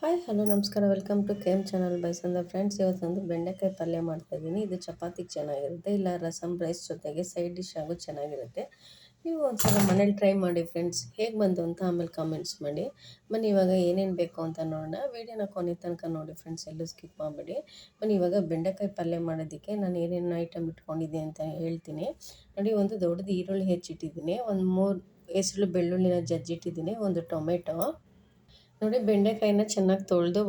Hi hello ನಮಸ್ಕಾರ welcome to ಕೇಮ್ channel ಬೈ ಸಂದ ಫ್ರೆಂಡ್ಸ್. ಇವತ್ತೊಂದು ಬೆಂಡೆಕಾಯಿ ಪಲ್ಯ ಮಾಡ್ತಾಯಿದ್ದೀನಿ. ಇದು ಚಪಾತಿಗೆ ಚೆನ್ನಾಗಿರುತ್ತೆ, ಇಲ್ಲ ರಸಮ್ ರೈಸ್ ಜೊತೆಗೆ ಸೈಡ್ ಡಿಶ್ ಆಗು ಚೆನ್ನಾಗಿರುತ್ತೆ. ನೀವು ಒಂದ್ಸಲ ಮನೇಲಿ ಟ್ರೈ ಮಾಡಿ ಫ್ರೆಂಡ್ಸ್. ಹೇಗೆ ಬಂತು ಅಂತ ಆಮೇಲೆ ಕಾಮೆಂಟ್ಸ್ ಮಾಡಿ. ಬನ್ನಿ ಇವಾಗ ಏನೇನು ಬೇಕು ಅಂತ ನೋಡೋಣ. ವೀಡಿಯೋನ ಕೊನೆ ತನಕ ನೋಡಿ ಫ್ರೆಂಡ್ಸ್, ಎಲ್ಲೂ ಸ್ಕಿಪ್ ಮಾಡಿಬಿಡಿ. ಬನ್ನಿ ಇವಾಗ ಬೆಂಡೆಕಾಯಿ ಪಲ್ಯ ಮಾಡೋದಕ್ಕೆ ನಾನು ಏನೇನು ಐಟಮ್ ಇಟ್ಕೊಂಡಿದ್ದೀನಿ ಅಂತ ಹೇಳ್ತೀನಿ ನೋಡಿ. ಒಂದು ದೊಡ್ಡದು ಈರುಳ್ಳಿ ಹೆಚ್ಚಿಟ್ಟಿದ್ದೀನಿ, ಒಂದು 3 ಹೆಸರು ಬೆಳ್ಳುಳ್ಳಿನ ಜಜ್ಜಿಟ್ಟಿದ್ದೀನಿ, ಒಂದು ಟೊಮೆಟೊ ನೋಡಿ. ಬೆಂಡೆಕಾಯಿನ ಚೆನ್ನಾಗಿ ತೊಳೆದು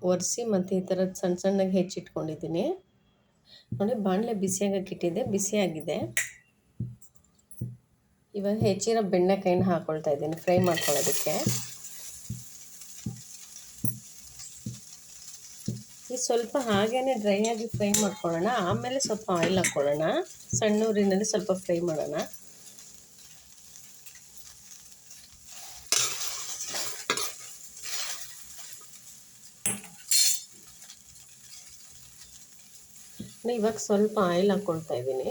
ಒರೆಸಿ ಮತ್ತು ಈ ಥರ ಸಣ್ಣ ಸಣ್ಣಗೆ ಹೆಚ್ಚಿಟ್ಕೊಂಡಿದ್ದೀನಿ ನೋಡಿ. ಬಾಣಲೆ ಬಿಸಿಯಾಗಕ್ಕೆ ಇಟ್ಟಿದ್ದೆ, ಬಿಸಿಯಾಗಿದೆ. ಇವಾಗ ಹೆಚ್ಚಿರೋ ಬೆಂಡೆಕಾಯಿನ ಹಾಕ್ಕೊಳ್ತಾ ಇದ್ದೀನಿ ಫ್ರೈ ಮಾಡ್ಕೊಳ್ಳೋದಕ್ಕೆ. ಈ ಸ್ವಲ್ಪ ಹಾಗೇ ಡ್ರೈ ಆಗಿ ಫ್ರೈ ಮಾಡ್ಕೊಳ್ಳೋಣ, ಆಮೇಲೆ ಸ್ವಲ್ಪ ಆಯಿಲ್ ಹಾಕ್ಕೊಳ್ಳೋಣ. ಸಣ್ಣ ಊರಿನಲ್ಲಿ ಸ್ವಲ್ಪ ಫ್ರೈ ಮಾಡೋಣ. ಇವಾಗ ಸ್ವಲ್ಪ ಆಯಿಲ್ ಹಾಕ್ಕೊಳ್ತಾ ಇದ್ದೀನಿ.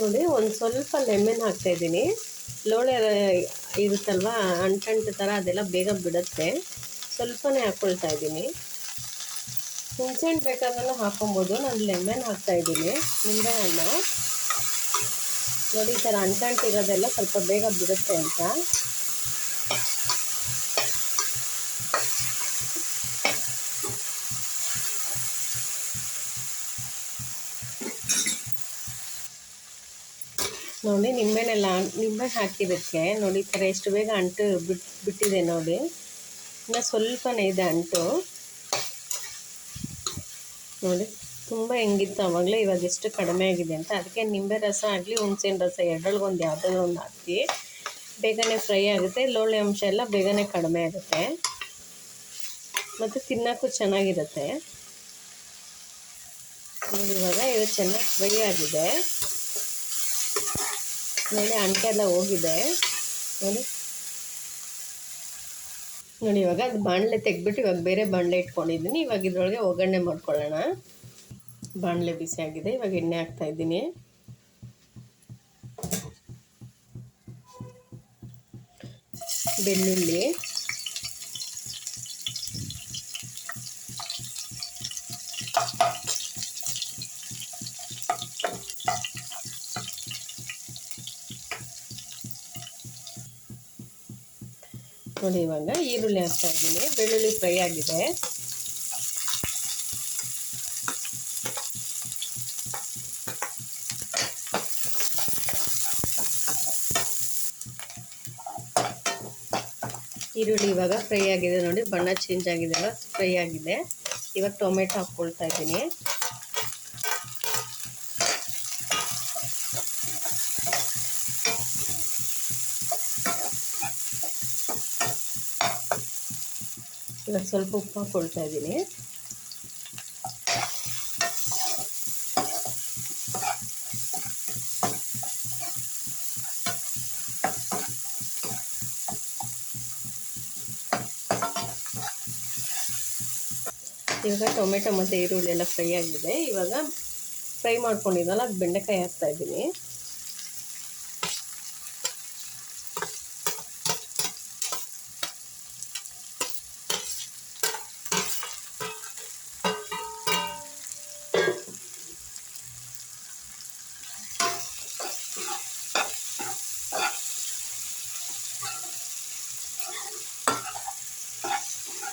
ನೋಡಿ, ಒಂದು ಸ್ವಲ್ಪ ಲೆಮನ್ ಹಾಕ್ತಾಯಿದ್ದೀನಿ. ಲೋಳೆ ಇರುತ್ತಲ್ವ, ಅಂಟಂಟು ಥರ, ಅದೆಲ್ಲ ಬೇಗ ಬಿಡುತ್ತೆ. ಸ್ವಲ್ಪನೇ ಹಾಕ್ಕೊಳ್ತಾ ಇದ್ದೀನಿ. ಹುಣಸೆಹಣ್ಣು ಬೇಕಾದ್ರೂ ಹಾಕೊಬೋದು, ನಾನು ಲೆಮನ್ ಹಾಕ್ತಾಯಿದ್ದೀನಿ, ನಿಂಬೆಹಣ್ಣು. ನೋಡಿ, ಈ ಥರ ಅಂಟಂಟು ಇರೋದೆಲ್ಲ ಸ್ವಲ್ಪ ಬೇಗ ಬಿಡುತ್ತೆ ಅಂತ. ನೋಡಿ, ನಿಂಬೆ ಹಾಕಿದ್ದಕ್ಕೆ ನೋಡಿ ಈ ಥರ ಎಷ್ಟು ಬೇಗ ಅಂಟು ಬಿಟ್ಟಿದೆ ನೋಡಿ. ಇನ್ನು ಸ್ವಲ್ಪನೇ ಇದೆ ಅಂಟು ನೋಡಿ. ತುಂಬ ಹೆಂಗಿತ್ತು ಆವಾಗಲೇ, ಇವಾಗ ಎಷ್ಟು ಕಡಿಮೆ ಆಗಿದೆ ಅಂತ. ಅದಕ್ಕೆ ನಿಂಬೆ ರಸ ಆಗಲಿ ಹುಣಸೆಹಣ್ಣು ರಸ ಎರಡರೊಳಗೊಂದು ಯಾವುದಾದ್ರು ಒಂದು ಹಾಕಿ, ಬೇಗನೆ ಫ್ರೈ ಆಗುತ್ತೆ. ಲೋಳೆ ಅಂಶ ಎಲ್ಲ ಬೇಗನೆ ಕಡಿಮೆ ಆಗುತ್ತೆ ಮತ್ತು ತಿನ್ನೋಕ್ಕೂ ಚೆನ್ನಾಗಿರುತ್ತೆ ನೋಡಿ. ಇವಾಗ ಇದು ಚೆನ್ನಾಗಿ ಫ್ರೈ ಆಗಿದೆ ನೋಡಿ, ಅಂಟೆಲ್ಲ ಹೋಗಿದೆ ನೋಡಿ. ಇವಾಗ ಅದು ಬಾಣಲೆ ತೆಗೆದ್ಬಿಟ್ಟು ಇವಾಗ ಬೇರೆ ಬಾಣಲೆ ಇಟ್ಕೊಂಡಿದ್ದೀನಿ. ಇವಾಗ ಇದ್ರೊಳಗೆ ಒಗ್ಗರಣೆ ಮಾಡ್ಕೊಳ್ಳೋಣ. ಬಾಣಲೆ ಬಿಸಿ ಆಗಿದೆ, ಇವಾಗ ಎಣ್ಣೆ ಹಾಕ್ತಾ ಇದ್ದೀನಿ. ಬೆಳ್ಳುಳ್ಳಿ, ನೋಡಿ. ಇವಾಗ ಈರುಳ್ಳಿ ಹಾಕ್ತಾ ಇದ್ದೀನಿ. ಬೆಳ್ಳುಳ್ಳಿ ಫ್ರೈ ಆಗಿದೆ. ಈರುಳ್ಳಿ ಇವಾಗ ಫ್ರೈ ಆಗಿದೆ ನೋಡಿ, ಬಣ್ಣ ಚೇಂಜ್ ಆಗಿದೆ ಅಲ್ಲ, ಫ್ರೈ ಆಗಿದೆ. ಇವಾಗ ಟೊಮೆಟೊ ಹಾಕ್ಕೊಳ್ತಾ ಇದ್ದೀನಿ. ಇವಾಗ ಸ್ವಲ್ಪ ಉಪ್ಪು ಹಾಕ್ಕೊಳ್ತಾ ಇದ್ದೀನಿ. ಇವಾಗ ಟೊಮೆಟೊ ಮತ್ತು ಈರುಳ್ಳಿ ಎಲ್ಲ ಫ್ರೈ ಆಗಿದೆ. ಇವಾಗ ಫ್ರೈ ಮಾಡ್ಕೊಂಡಿದ್ದಲ್ಲ, ಅದು ಬೆಂಡೆಕಾಯಿ ಹಾಕ್ತಾ ಇದ್ದೀನಿ.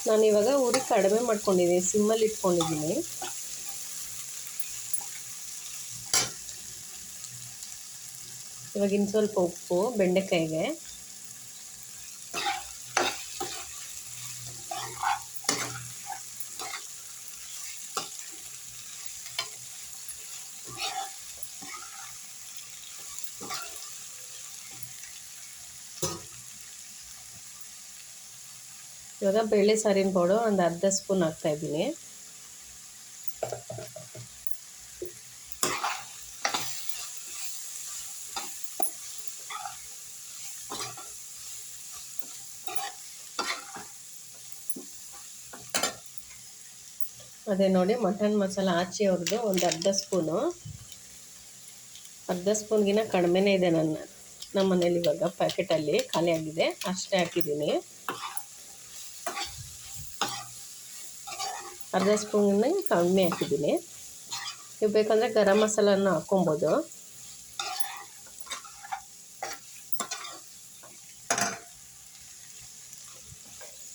ನಾನು ಇವಾಗ ಉರಿ ಕಡಿಮೆ ಮಾಡ್ಕೊಂಡಿದ್ದೀನಿ, ಸಿಮ್ಮಲ್ಲಿ ಇಟ್ಕೊಂಡಿದ್ದೀನಿ. ಇವಾಗ ಇನ್ನು ಸ್ವಲ್ಪ ಉಪ್ಪು ಬೆಂಡೆಕಾಯಿಗೆ, ಇವಾಗ ಬೇಳೆ ಸಾರಿನ ಪೌಡರ್ ಒಂದು ಅರ್ಧ ಸ್ಪೂನ್ ಹಾಕ್ತಾಯಿದ್ದೀನಿ. ಅದೇ ನೋಡಿ ಮಟನ್ ಮಸಾಲ ಆಚೆ ಅವ್ರದ್ದು ಒಂದು ಅರ್ಧ ಸ್ಪೂನ್ಗಿನ ಕಡಿಮೆನೇ ಇದೆ ನಮ್ಮ ಮನೇಲಿ ಇವಾಗ ಪ್ಯಾಕೆಟಲ್ಲಿ ಖಾಲಿ ಆಗಿದೆ, ಅಷ್ಟೇ ಹಾಕಿದ್ದೀನಿ. ಅರ್ಧ ಸ್ಪೂನ್ ಕಡಿಮೆ ಹಾಕಿದ್ದೀನಿ. ನೀವು ಬೇಕಂದರೆ ಗರಂ ಮಸಾಲನ ಹಾಕ್ಕೊಬೋದು.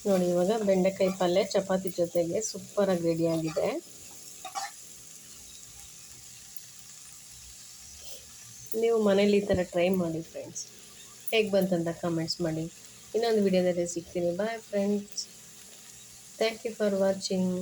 ನೋಡಿ ಇವಾಗ ಬೆಂಡೆಕಾಯಿ ಪಲ್ಯ ಚಪಾತಿ ಜೊತೆಗೆ ಸೂಪರಾಗಿ ರೆಡಿಯಾಗಿದೆ. ನೀವು ಮನೇಲಿ ಈ ಥರ ಟ್ರೈ ಮಾಡಿ ಫ್ರೆಂಡ್ಸ್. ಹೇಗೆ ಬಂತಂತ ಕಮೆಂಟ್ಸ್ ಮಾಡಿ. ಇನ್ನೊಂದು ವಿಡಿಯೋದಲ್ಲಿ ಸಿಗ್ತೀನಿ. Bye friends. Thank you for watching.